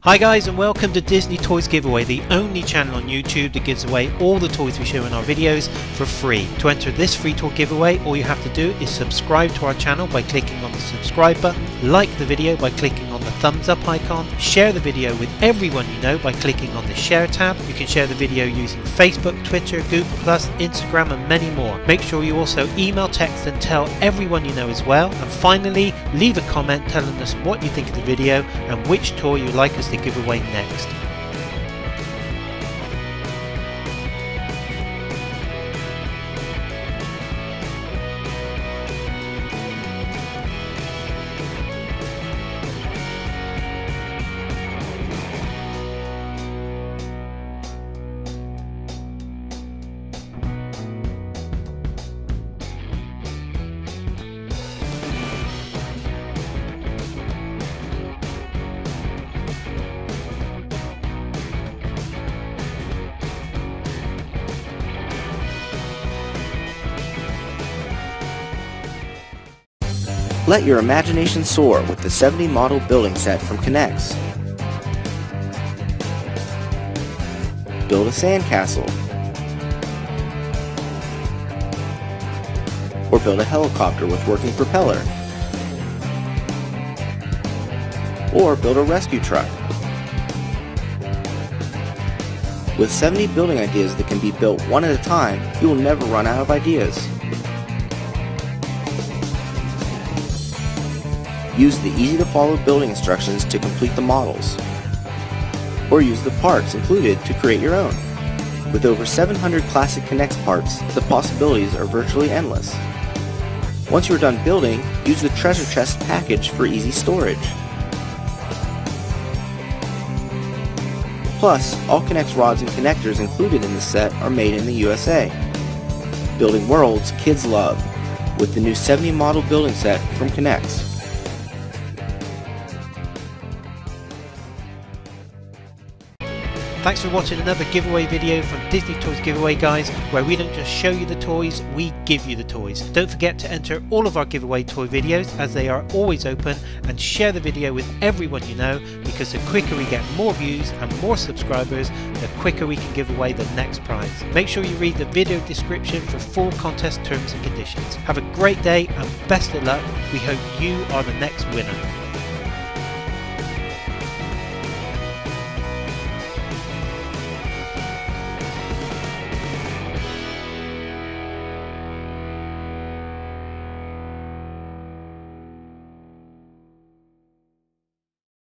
Hi guys, and welcome to Disney Toys Giveaway, the only channel on YouTube that gives away all the toys we show in our videos for free. To enter this free toy giveaway, all you have to do is subscribe to our channel by clicking on the subscribe button, like the video by clicking on the thumbs up icon, share the video with everyone you know by clicking on the share tab. You can share the video using Facebook, Twitter, Google+, Instagram and many more. Make sure you also email, text and tell everyone you know as well. And finally, leave a comment telling us what you think of the video and which toy you'd like us to give away next. Let your imagination soar with the 70 model building set from NEX. Build a sandcastle, or build a helicopter with working propeller, or build a rescue truck. With 70 building ideas that can be built one at a time, you will never run out of ideas. Use the easy-to-follow building instructions to complete the models, or use the parts included to create your own. With over 700 classic NEX parts, the possibilities are virtually endless. Once you are done building, use the treasure chest package for easy storage. Plus, all NEX rods and connectors included in the set are made in the USA. Building worlds kids love, with the new 70 model building set from NEX. Thanks for watching another giveaway video from Disney Toys Giveaway, guys, where we don't just show you the toys, we give you the toys. Don't forget to enter all of our giveaway toy videos, as they are always open, and share the video with everyone you know, because the quicker we get more views and more subscribers, the quicker we can give away the next prize. Make sure you read the video description for full contest terms and conditions. Have a great day and best of luck. We hope you are the next winner.